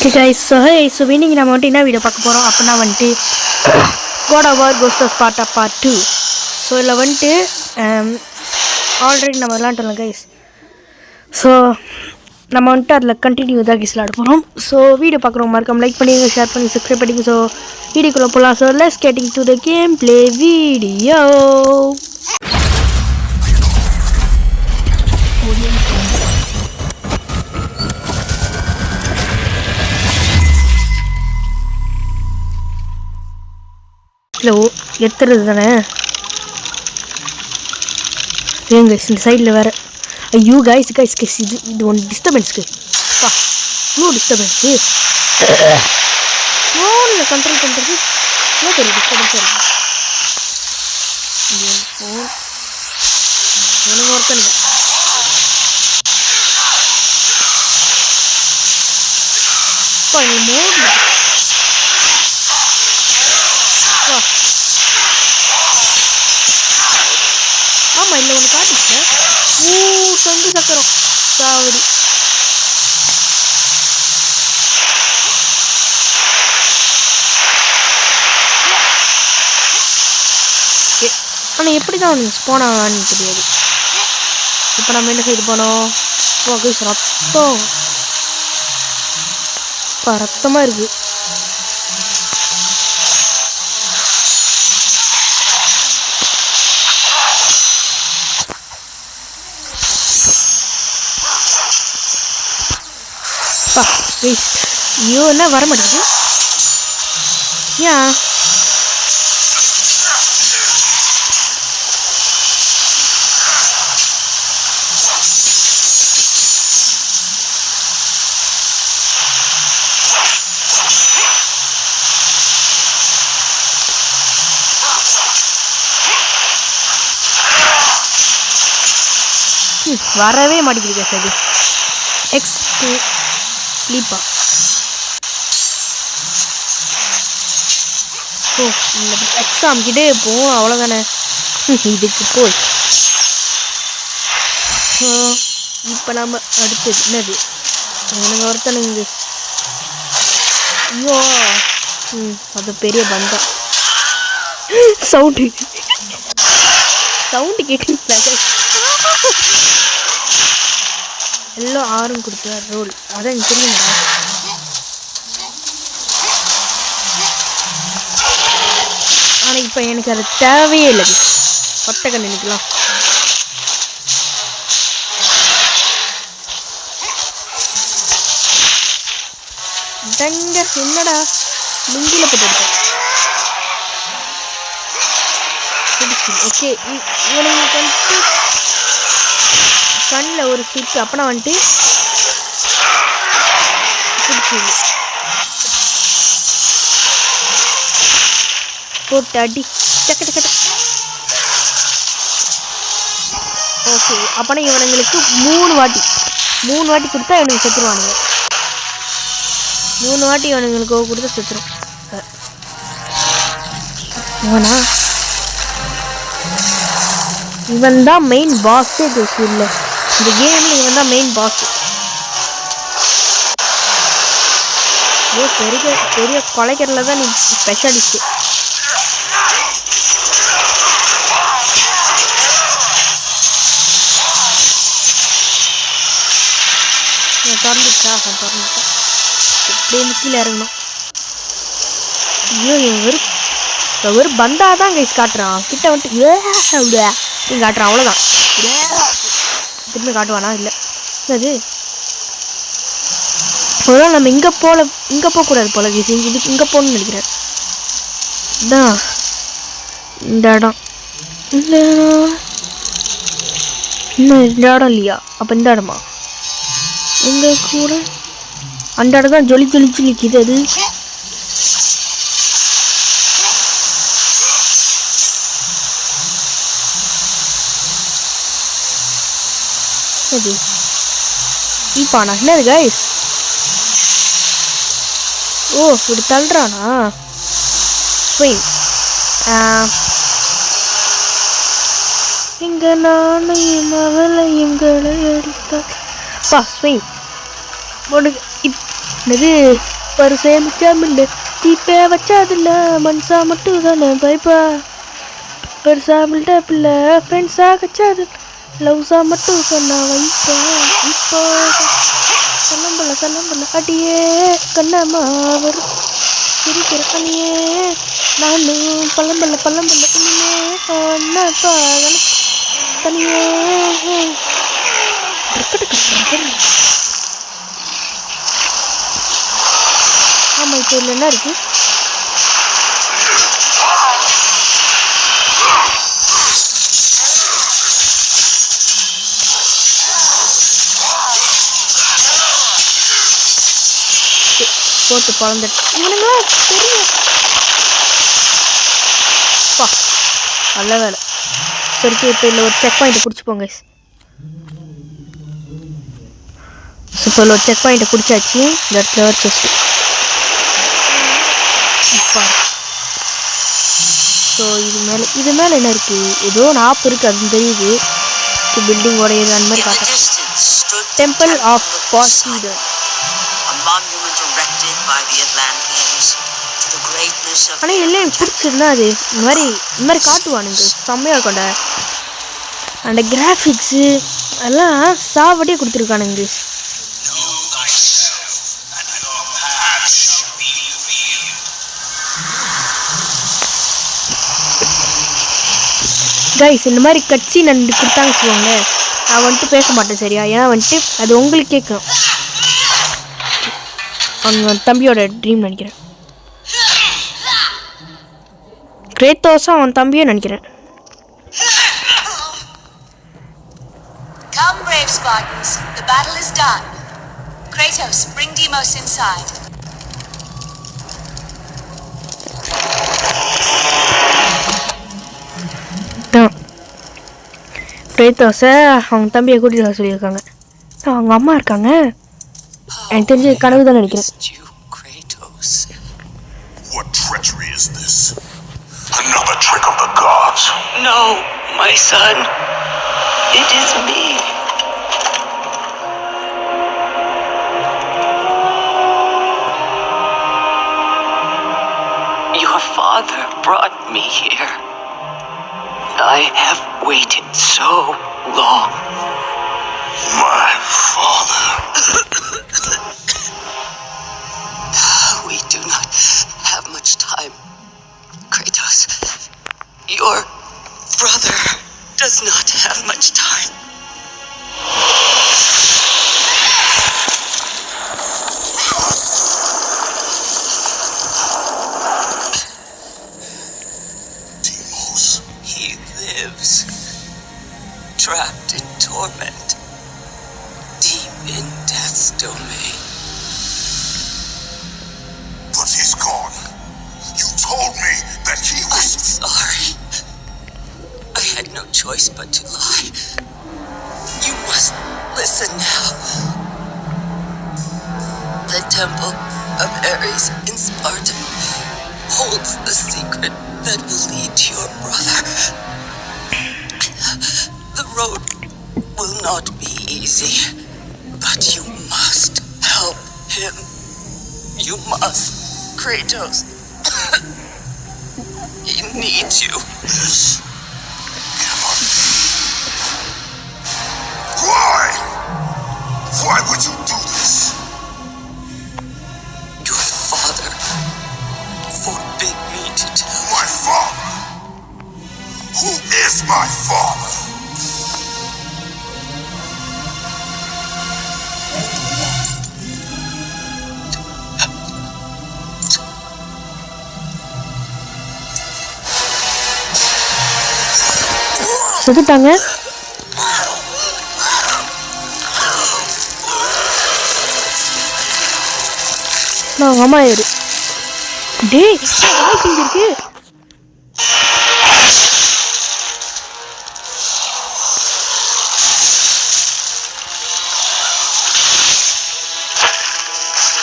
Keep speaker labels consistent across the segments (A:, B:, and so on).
A: Okay guys, so இன்னைக்கு நம்ம வந்துட்டு என்ன வீடியோ பார்க்க போகிறோம் அப்படின்னா வந்துட்டு God of War Ghost of Sparta Part 2. So இதில் வந்துட்டு ஆல்ரெடி நம்ம விளாண்டுலாம் கைஸ். ஸோ நம்ம வந்துட்டு அதில் கண்டினியூ தான் கைஸ் விளாட போகிறோம். ஸோ வீடியோ பார்க்குறவங்க மறக்காம லைக் பண்ணிங்க, ஷேர் பண்ணி, சப்ஸ்கிரைப் பண்ணிங்க. ஸோ வீடியோக்குள்ளே போகலாம். So let's getting to the game play video. இல்லை எத்துறது தானே ஏன் கைஸ் இந்த சைடில் வேறு. ஐயோ கைஸ் கைஸ் கைஸ் இது ஒன்று டிஸ்டர்பன்ஸ்க்கு பா இவ்வளோ டிஸ்டர்பன்ஸு ஃபோனில் கண்ட்ரோல் பண்ணுறது இவ்வளோ பெரிய டிஸ்டர்பன்ஸாக இருக்குது. இது ஃபோன் எனக்கு ஒர்க் இல்லை. அப்பா நீ மோட் ஆமாம் இல்லை ஒன்று காட்டிச்சேன். சொந்து சக்கரம் சாவடி. ஆனால் எப்படி தான் அவனுக்கு ஸ்போன் ஆகலான்னு தெரியாது. இப்போ நம்ம என்ன சைடு போனோம்? ரத்தம் இப்போ ரத்தமாக இருக்குது. ஐயோ என்ன வர மாட்டேங்குது. ஏன் வரவே மாட்டேங்குது சார். எக்ஸ்2 ஸ்லீப்பா. ஓ இந்த எக்ஸாம் கிட்டே போவோம் அவ்வளோதானே. இதுக்கு போய் ஸோ இப்போ நம்ம அடுத்தது என்னது எனக்கு ஒருத்தனுங்க. ஐயோ அது பெரிய பந்தம். சவுண்டு கேட்டுங்களா? எல்லாம் ஆறும் கொடுத்தார் ரோல். அதான் எனக்கு தெரியுமா. ஆனால் இப்போ எனக்கு அது தேவையே இல்லை. ஒட்டை கண்ணு நினைக்கலாம். தங்க என்னடா லுங்கில போட்டு எடுத்தேன். ஓகே இவனுக்கு வந்துட்டு கண்ணில் ஒரு சுட்டு அப்பனா வந்துட்டு பிடிச்சிது போட்டு அடி டக்கு டக்கு. ஓகே அப்பனா இவனுங்களுக்கு மூணு வாட்டி கொடுத்தா இவனுக்கு செத்துருவானுங்க. 3 வாட்டி இவனுங்களுக்கு கொடுத்தா செத்துரும். இவனா இவன் தான் மெயின் பாஸே இல்லை இந்த கேமில். இவன் தான் மெயின் பாஸ். ஏ பெரிய கொலைக்கிறதுல தான் நீ ஸ்பெஷலிஸ்ட்டு. திறந்துட்டேன் எப்படியே கீழே இறங்கணும். ஐயோ இவன் ஒரு பந்தா தான் கைஸ் காட்டுறான். கிட்ட வந்துட்டு நீ காட்டுறான் அவ்வளோதான். திரும்பி காட்டுவானா? இல்லை அது ஒரு நம்ம இங்கே போகக்கூடாது போல கைஸ். இதுக்கு இங்கே போகணும்னு நினைக்கிறேன். இதான் இந்த இடம் இல்லை இன்னும் இந்த இடம் இல்லையா? அப்போ இந்த இடமா எங்க கூட அந்த இடம் தான் ஜொலிச்சு நிற்கிது. அது அது இப்பானா என்னது கைஸ்? ஓ இப்படி தள்ளுறானா? இங்க நானையும் அவளையும் களை அடித்தாள். பா ஸ்விங் உனக்கு இது ஒரு சேமிச்சாமில்ல தீப்பே வச்சாதில்ல மனுஷா மட்டும் தானே பைப்பா பெருசாமில்ட பிள்ளை ஃப்ரெண்ட்ஸா கச்சாது லவ்ஸா மட்டும் சொன்னா வைப்பா இப்போ சல்லம்பல அடியே கண்ணம்மா வரும் இருக்கிற அணியே நானும் பள்ளம்பல்ல இனிமே அண்ணாப்பா தனியே ஆமாம் இப்போ இதில் என்ன இருக்குது போட்டு பழந்துட்டு இவனுங்களா தெரியும் பா நல்ல வேலை சரி இப்போ இதில் ஒரு செக் பாயிண்ட்டை பிடிச்சிப்போங்க இப்போ ஒரு செக் பாயிண்ட்டை பிடிச்சாச்சு இந்த இடத்துல ஒரு செஸ்ட் ஸோ இது மேலே என்ன இருக்குது ஏதோ ஒரு ஆப் இருக்குது அது தெரியுது பில்டிங்கோட இது அந்த மாதிரி காட்டுறேன் டெம்பிள் ஆஃப் பாசிடன் ஆனால் இல்லை எனக்கு பிடிச்சிருந்தா அது இந்த மாதிரி காட்டுவானுங்க செம்மையாக இருக்கும்டா அந்த கிராஃபிக்ஸு அதெல்லாம் சாவடியே கொடுத்துருக்கானுங்க கைஸ் இந்த மாதிரி கட்சி நண்டு கொடுத்தாங்க வச்சுக்கோங்க நான் வந்துட்டு பேச மாட்டேன் சரியா ஏன்னா வந்துட்டு அது உங்களுக்கு கேட்கும் அவங்க தம்பியோட ட்ரீம் நினைக்கிறேன் கிரேத்தோஸும் அவன் தம்பியும் நினைக்கிறேன்
B: Come, brave Spartans. The battle is done. Kratos, bring Deimos inside.
A: கிரேத்தோஸை அவங்க தம்பியை கூட்டிட்டு வர சொல்லியிருக்காங்க அவங்க அம்மா இருக்காங்க எனக்கு தெரிஞ்ச கனவு தான் நினைக்கிறேன்
C: What treachery is this? Another trick of the gods.
D: No, my son. It is me. Your father brought me here. I have waited so long.
C: My father.
D: We do not have much time. Kratos, your brother does not have much time.
C: Deimos.
D: He lives, trapped in torment, deep in death's domain.
C: But he's gone. You told me that he was...
D: I'm sorry. I had no choice but to lie. You must listen now. The temple of Ares in Sparta holds the secret that will lead to your brother. The road will not be easy, but you must help him. You must, Kratos. He needs you.
C: This cannot be. Why? Why would you do this?
D: Your father forbid me to tell you.
C: My father? Who is my father?
A: செத்துட்டாங்க நான் அவங்க அம்மா ஏறு டேய் வாய்ப்பு இருக்கு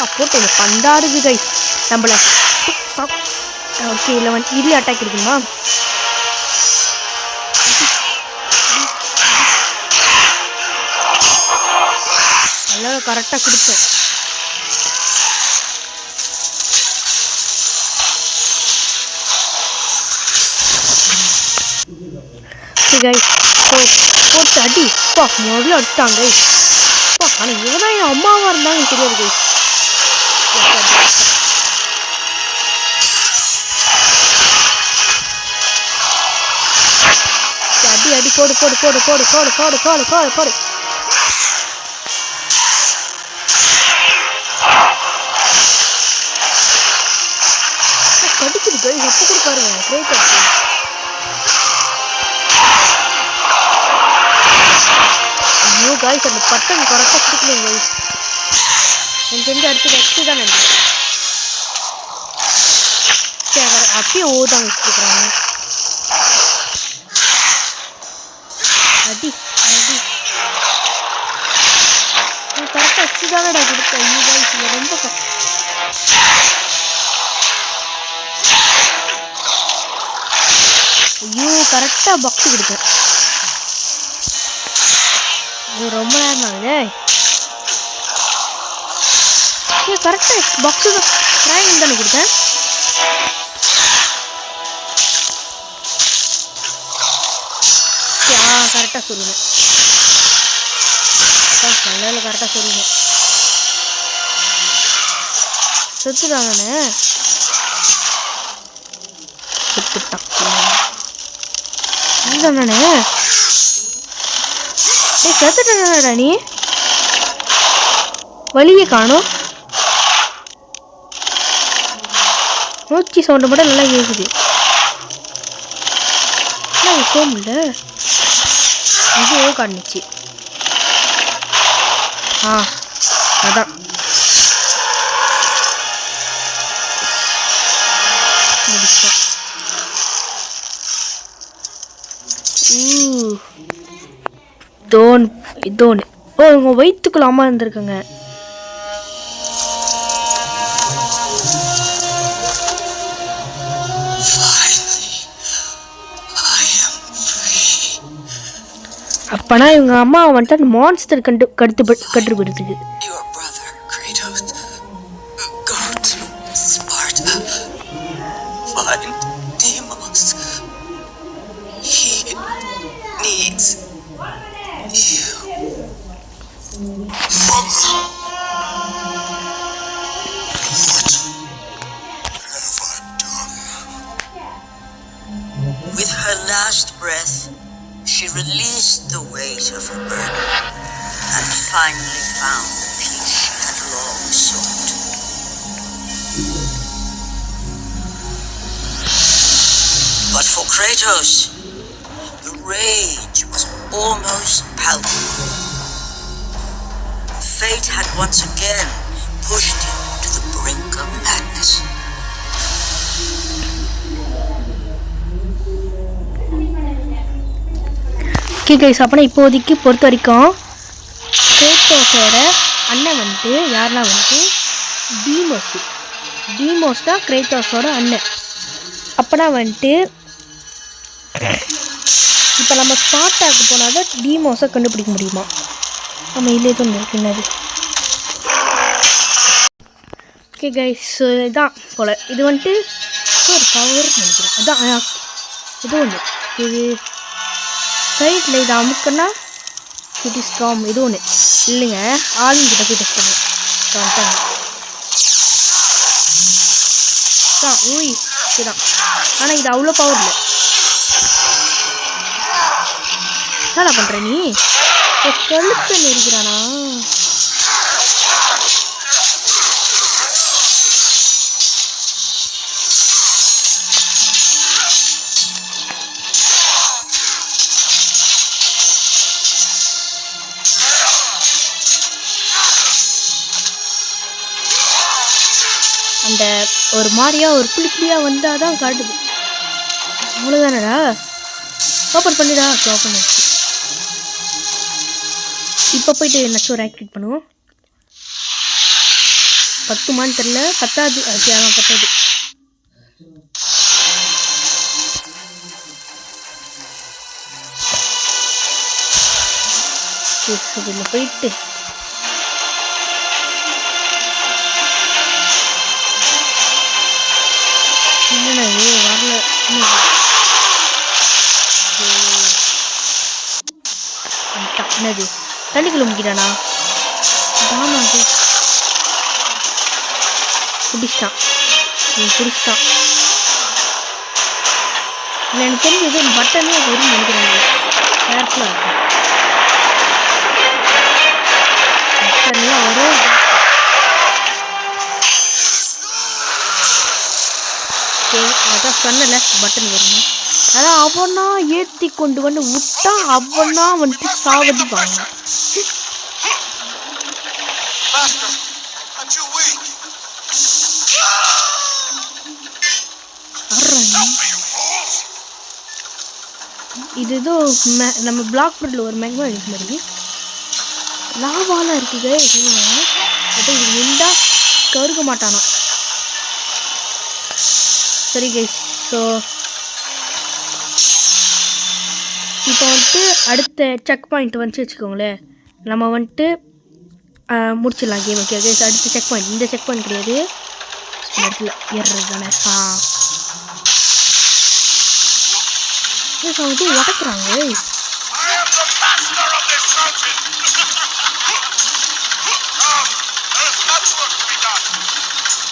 A: போட்டு பண்டாடுது கை நம்மள ஓகே இல்லை வந்து இது அட்டாக் இருக்குமா நல்லா கரெக்டாக கொடுத்தேன் கைஸ் ஸோ போட்டு அடி பா முதல்ல அடிச்சிட்டாங்க கைஸ் பா ஆனால் இவன் தான் என் அம்மாவாக இருந்தாங்க தெரியாது கைஸ் அடி அடி போடு போடு போடு போடு போடு போடு போடு போடு போடு கடிக்குது கைஸ் அப்போ கூட பாருங்க கிரேட்டர் ஐயோ கைஸ் அந்த பட்டன் கரெக்டாக பிடிக்கலைங்க கைஸ் எனக்கு தெரிஞ்சு அடுத்தது எக்ஸு தான் நினைக்கிறேன் சரி அப்பயே ஓதாங்க வச்சுருக்குறாங்க அடி அடி கரெக்டாக எக்ஸு தானடா கொடுத்தேன் ஐயோ கைஸ் இல்லை ரொம்ப ஐயோ கரெக்டாக பாக்ஸு கொடுத்தேன் இது ரொம்ப நேரம் ஆகுது கரெக்டாக பாக்ஸு தான் ட்ரைனிங் தானே கொடுத்தேன் கரெக்டாக சொல்லுங்க நல்ல கரெக்டாக சொல்லுங்க செத்துட்டாங்கண்ணே செத்துட்டான் இதுதானே ஏய் செத்துட்டானடா நீ வழியே காணும் மூச்சு சவுண்டு மட்டும் நல்லா கேட்குது என்ன கோமில்ல இது காணுச்சு அதான் முடிச்சோம் இதோன்னு ஓ உங்கள் வயிற்றுக்குள்ள அம்மா இருந்திருக்குங்க அப்பனா இவங்க அம்மா வந்துட்டு அந்த monster கட்டுப்படுத்துக்கு
D: With her last breath, she released the weight of her burden and finally found the peace she had long sought. But for Kratos, the rage was almost palpable. Fate had once again pushed him to the brink of madness.
A: Okay guys அப்போனா இப்போதைக்கு பொறுத்த வரைக்கும் கிரேட்டோஸோட அண்ணன் வந்துட்டு யாருன்னா வந்துட்டு Deimos தான் கிரேட்டோஸோட அண்ணன் அப்போனா வந்துட்டு இப்போ நம்ம ஸ்பார்டாக்கு போனால் தான் டீமோஸை கண்டுபிடிக்க முடியுமா நம்ம இல்லை தான் இருக்கு என்னது ஓகே கைஸ் இதான் போல் இது வந்துட்டு ஒரு பவர் நினைக்கிறேன் அதான் இது ஒன்று இது சைடில் இதை அமுக்குன்னா கிட்ட ஸ்ட்ராம் இது ஒன்று இல்லைங்க ஆளுங்கிட்ட போய் டெஸ்ட் பண்ணுங்க தான் ஊய் இதுதான் ஆனால் இது அவ்வளோ பவர் இல்லை என்னடா பண்ணுற நீ கழுத்து நெரிக்கிறானா அந்த ஒரு மாதிரியா ஒரு புளிப்புளியாக வந்தால் தான் காட்டுது அவ்வளோதானடா ஓப்பன் பண்ணிடா ஓப்பன் பண்ணிடுச்சு இப்போ போயிட்டு என்னாச்சும் ஒரு ஆக்டிவேட் பண்ணுவோம் 10 தெரில 10 அதான் 10 இதில் போயிட்டு என்னடா இது வரல என்னது தண்ணிக்குள்ள முக்கிட்டானா ஆமாம் பிடிச்சிட்டான் பிடிச்சிட்டான் இல்லை எனக்கு தெரிஞ்சது பட்டனே வரும்னு நினைக்கிறாங்க கேர்ஃபுல்லாக இருக்கும் பட்டன்லாம் வரும் அதான் சொன்னல பட்டன் வரணும் அதான் அவனா ஏற்றி கொண்டு வந்து விட்டா அவனா வந்துட்டு சாவடிப்பாங்க இது ஏதோ நம்ம பிளாக் ஃபுட்டில் ஒரு மேக்மா இருக்கு மாதிரி லாவாலாம் இருக்குது அது இது நின்றா கருக்க மாட்டானா சரி கைஸ் ஸோ இப்போ வந்துட்டு அடுத்த செக் பாயிண்ட் வந்துச்சு வச்சுக்கோங்களேன் நம்ம வந்துட்டு முடிச்சிடலாம் கேம் ஓகே கைஸ் அடுத்த செக் பாயிண்ட் இந்த செக் பாயிண்ட் கிடையாது இடத்துல ஏறுறது தானே வந்துட்டு உடக்குறாங்க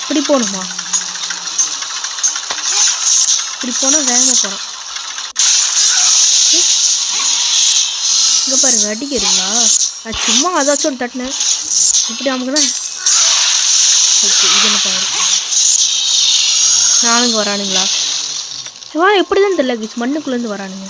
A: இப்படி போகணுமா இப்படி போனால் வேகமாக போகிறோம் இங்கே பாருங்க அடிக்கிறீங்களா அது சும்மா அதாச்சும் ஒன்று தட்டினேன் இப்படி அமுக்குனா ஓகே இது என்ன பாருங்க நானுங்க வரானுங்களா எப்படி தான் தெரியல மண்ணுக்குள்ளேருந்து வரானுங்க